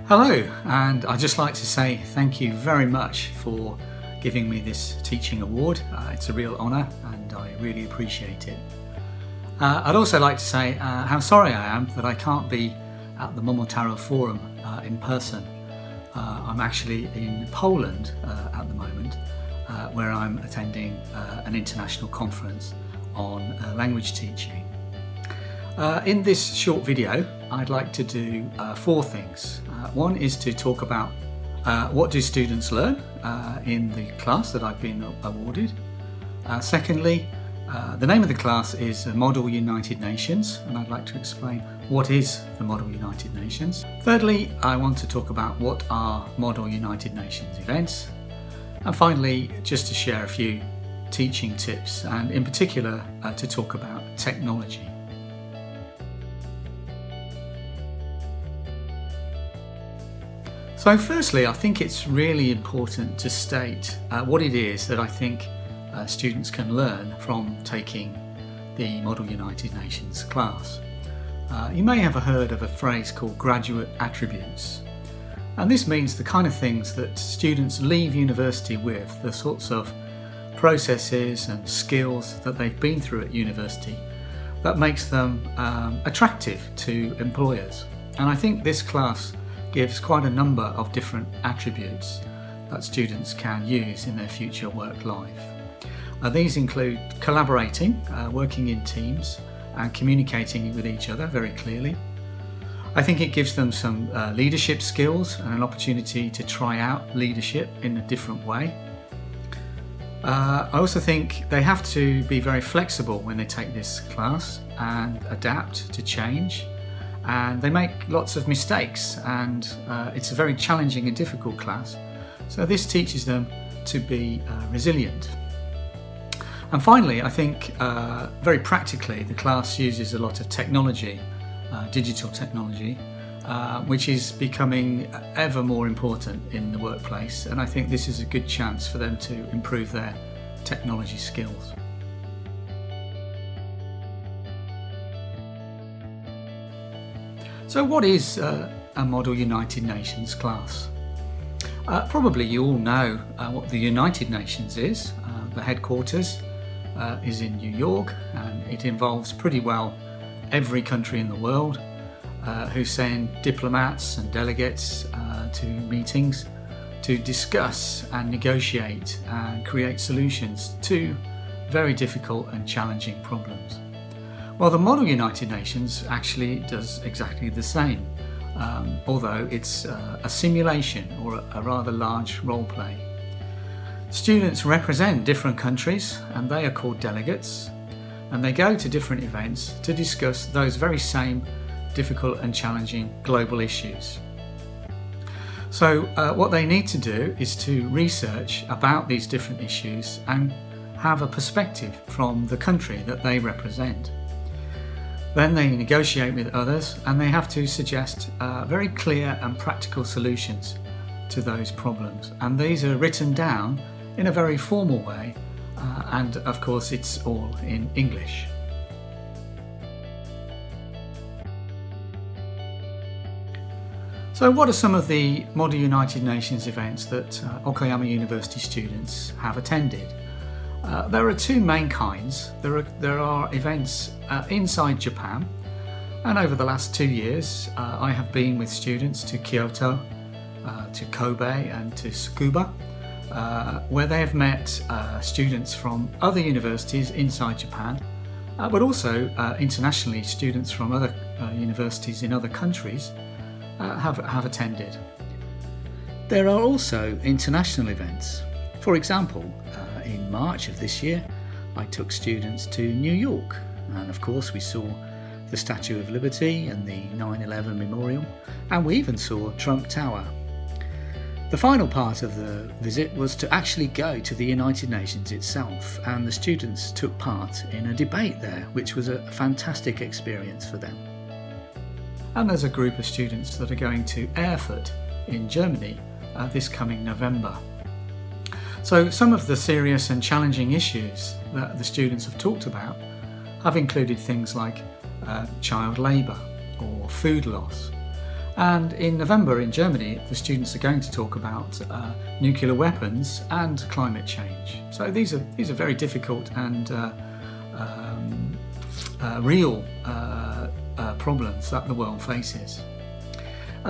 Hello, and I'd just like to say thank you very much for giving me this teaching award. It's a real honour and I really appreciate it. I'd also like to say how sorry I am that I can't be at the Momotaro Forum in person. I'm actually in Poland at the moment, where I'm attending an international conference on language teaching. In this short video, I'd like to do four things. One is to talk about what do students learn in the class that I've been awarded. Secondly, the name of the class is Model United Nations, and I'd like to explain what is the Model United Nations. Thirdly, I want to talk about what are Model United Nations events. And finally, just to share a few teaching tips, and in particular to talk about technology. So firstly, I think it's really important to state what it is that I think students can learn from taking the Model United Nations class. You may have heard of a phrase called graduate attributes. And this means the kind of things that students leave university with, the sorts of processes and skills that they've been through at university that makes them attractive to employers. And I think this class gives quite a number of different attributes that students can use in their future work life. These include collaborating, working in teams and communicating with each other very clearly. I think it gives them some leadership skills and an opportunity to try out leadership in a different way. I also think they have to be very flexible when they take this class and adapt to change. And they make lots of mistakes, and it's a very challenging and difficult class. So this teaches them to be resilient. And finally, I think very practically, the class uses a lot of technology, digital technology, which is becoming ever more important in the workplace. And I think this is a good chance for them to improve their technology skills. So what is a Model United Nations class? Probably you all know what the United Nations is. The headquarters is in New York, and it involves pretty well every country in the world who send diplomats and delegates to meetings to discuss and negotiate and create solutions to very difficult and challenging problems. Well, the Model United Nations actually does exactly the same, although it's a simulation or a rather large role play. Students represent different countries and they are called delegates, and they go to different events to discuss those very same difficult and challenging global issues. So what they need to do is to research about these different issues and have a perspective from the country that they represent. Then they negotiate with others and they have to suggest very clear and practical solutions to those problems. And these are written down in a very formal way, and of course it's all in English. So what are some of the Model United Nations events that Okayama University students have attended? There are two main kinds. There are events inside Japan, and over the last 2 years I have been with students to Kyoto, to Kobe and to Tsukuba, where they have met students from other universities inside Japan, but also internationally students from other universities in other countries have attended. There are also international events. For example, in March of this year, I took students to New York, and of course we saw the Statue of Liberty and the 9/11 Memorial, and we even saw Trump Tower. The final part of the visit was to actually go to the United Nations itself, and the students took part in a debate there, which was a fantastic experience for them. And there's a group of students that are going to Erfurt in Germany this coming November. So some of the serious and challenging issues that the students have talked about have included things like child labour or food loss. And in November in Germany, the students are going to talk about nuclear weapons and climate change. So these are very difficult and real problems that the world faces.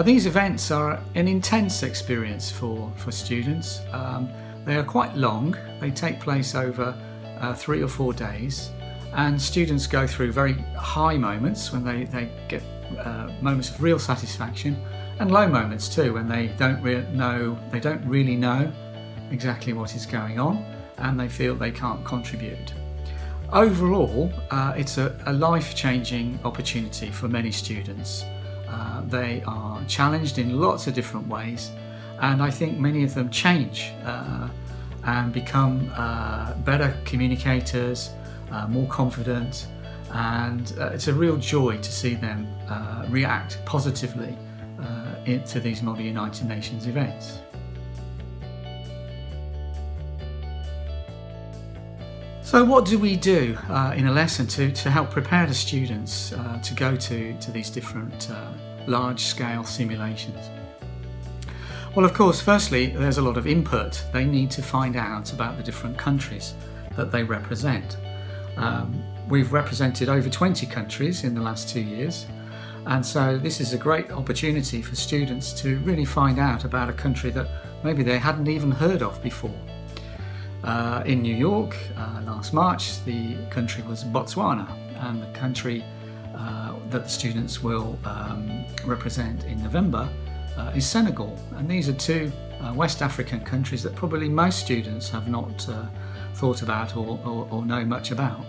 These events are an intense experience for students. They are quite long. They take place over 3 or 4 days, and students go through very high moments when they get moments of real satisfaction, and low moments too when they don't really know exactly what is going on and they feel they can't contribute. Overall, it's a life-changing opportunity for many students. They are challenged in lots of different ways, and I think many of them change and become better communicators, more confident, and it's a real joy to see them react positively to these Model United Nations events. So what do we do in a lesson to help prepare the students to go to these different large-scale simulations? Well, of course, firstly, there's a lot of input. They need to find out about the different countries that they represent. We've represented over 20 countries in the last 2 years, and so this is a great opportunity for students to really find out about a country that maybe they hadn't even heard of before. In New York last March, the country was Botswana, and the country that the students will represent in November is Senegal. And these are two West African countries that probably most students have not thought about or know much about.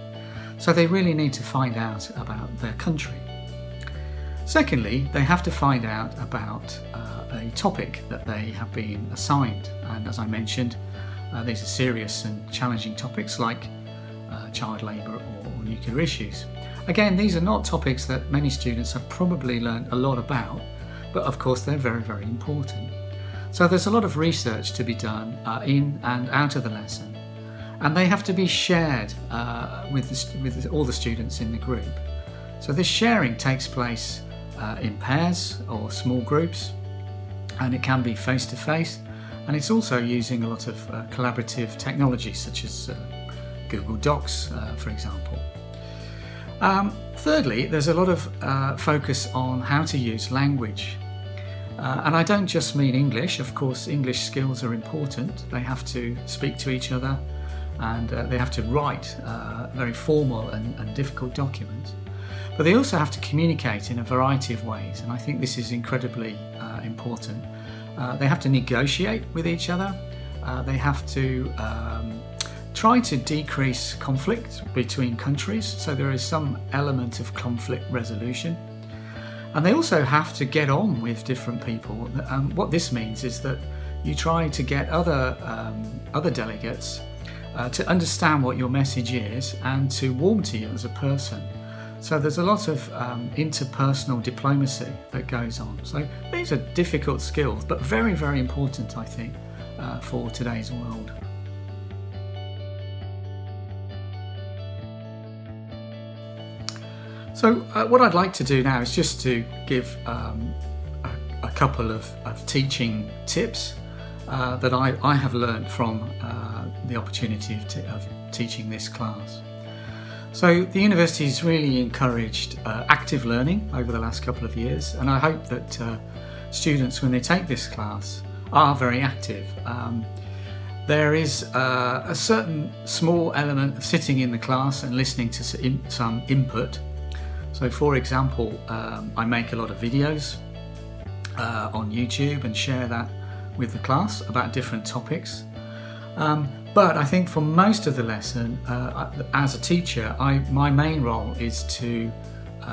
So they really need to find out about their country. Secondly, they have to find out about a topic that they have been assigned. And as I mentioned, these are serious and challenging topics like child labour or nuclear issues. Again, these are not topics that many students have probably learned a lot about, but of course they're very, very important. So there's a lot of research to be done in and out of the lesson, and they have to be shared with all the students in the group. So this sharing takes place in pairs or small groups, and it can be face-to-face, and it's also using a lot of collaborative technology such as Google Docs, for example. Thirdly, there's a lot of focus on how to use language. And I don't just mean English. Of course, English skills are important. They have to speak to each other, and they have to write very formal and difficult documents. But they also have to communicate in a variety of ways, and I think this is incredibly important. They have to negotiate with each other. They have to try to decrease conflict between countries, so there is some element of conflict resolution. And they also have to get on with different people. What this means is that you try to get other delegates to understand what your message is and to warm to you as a person. So there's a lot of interpersonal diplomacy that goes on. So these are difficult skills, but very, very important, I think, for today's world. So what I'd like to do now is just to give a couple of teaching tips that I have learned from the opportunity of teaching this class. So the university has really encouraged active learning over the last couple of years, and I hope that students, when they take this class, are very active. There is a certain small element of sitting in the class and listening to some input. So for example, I make a lot of videos on YouTube and share that with the class about different topics. But I think for most of the lesson, as a teacher, my main role is to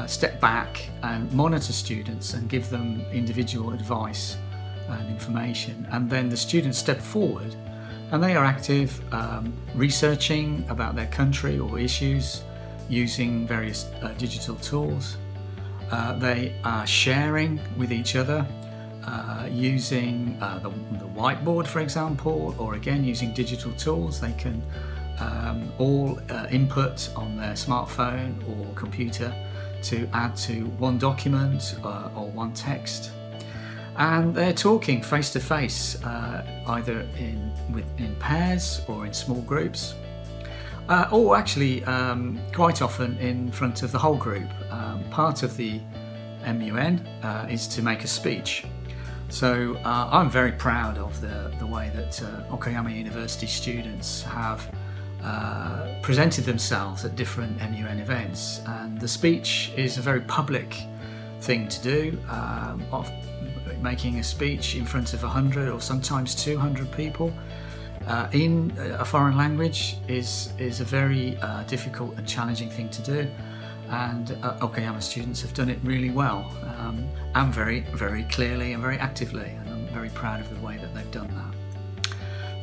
step back and monitor students and give them individual advice and information. And then the students step forward and they are active, researching about their country or issues, using various digital tools. They are sharing with each other, using the whiteboard, for example, or again using digital tools. They can all input on their smartphone or computer to add to one document or one text. and they're talking face to face, either in pairs or in small groups, or actually quite often in front of the whole group. Part of the MUN is to make a speech. So I'm very proud of the way that Okayama University students have presented themselves at different MUN events, and the speech is a very public thing to do. Of making a speech in front of 100 or sometimes 200 people in a foreign language is a very difficult and challenging thing to do, and Okayama students have done it really well, and very, very clearly and very actively, and I'm very proud of the way that they've done that.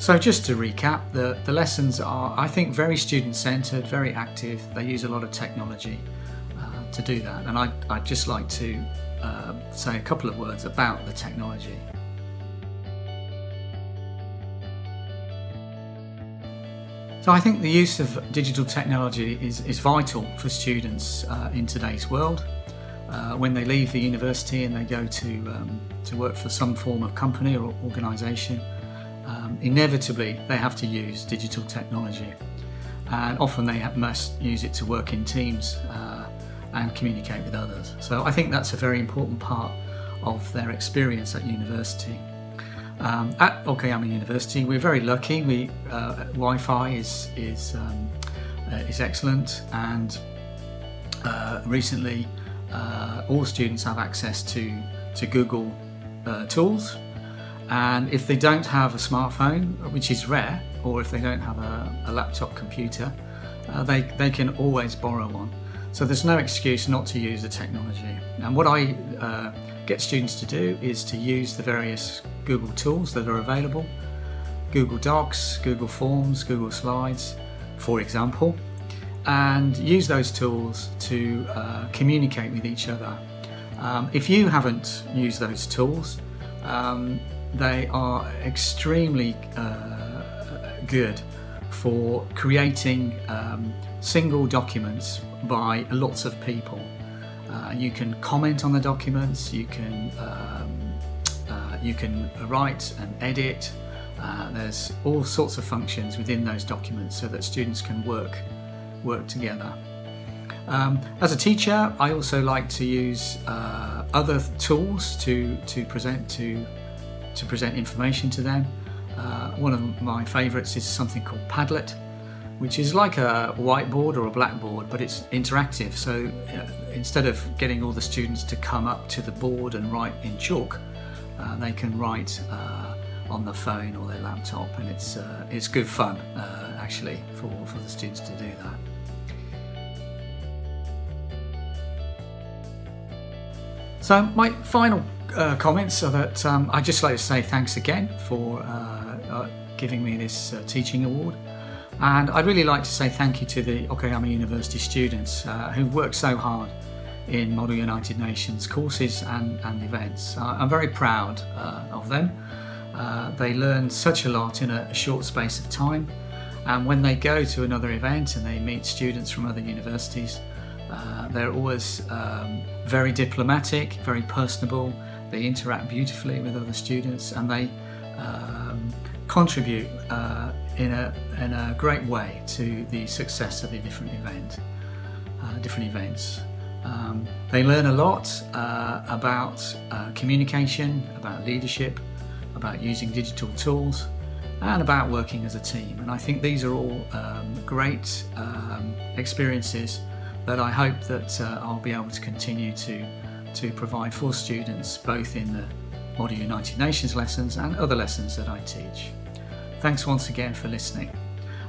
So just to recap, the lessons are, I think, very student-centred, very active. They use a lot of technology to do that, and I'd just like to say a couple of words about the technology. So I think the use of digital technology is vital for students in today's world. When they leave the university and they go to work for some form of company or organisation, inevitably they have to use digital technology, and often they must use it to work in teams and communicate with others. So I think that's a very important part of their experience at university. At Okayama University, we're very lucky. Wi-Fi is excellent, and recently all students have access to Google tools. And if they don't have a smartphone, which is rare, or if they don't have a laptop computer, they can always borrow one. So there's no excuse not to use the technology. And what I get students to do is to use the various Google tools that are available: Google Docs, Google Forms, Google Slides, for example, and use those tools to communicate with each other. If you haven't used those tools, they are extremely good for creating single documents by lots of people. You can comment on the documents, you can write and edit. There's all sorts of functions within those documents so that students can work together. As a teacher, I also like to use other tools to present information to them. One of my favourites is something called Padlet, which is like a whiteboard or a blackboard, but it's interactive. So instead of getting all the students to come up to the board and write in chalk, they can write on the phone or their laptop, and it's good fun actually for the students to do that. So my final comments are that I'd just like to say thanks again for giving me this teaching award. And I'd really like to say thank you to the Okayama University students who've worked so hard in Model United Nations courses and events. I'm very proud of them. They learn such a lot in a short space of time, and when they go to another event and they meet students from other universities, they're always very diplomatic, very personable. They interact beautifully with other students, and they contribute in a great way to the success of the different events. They learn a lot about communication, about leadership, about using digital tools, and about working as a team. And I think these are all great experiences that I hope that I'll be able to continue to provide for students, both in the Model United Nations lessons and other lessons that I teach. Thanks once again for listening.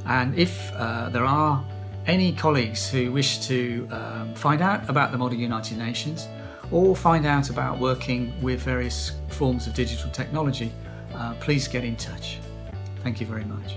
And if there are any colleagues who wish to find out about the Model United Nations or find out about working with various forms of digital technology, please get in touch. Thank you very much.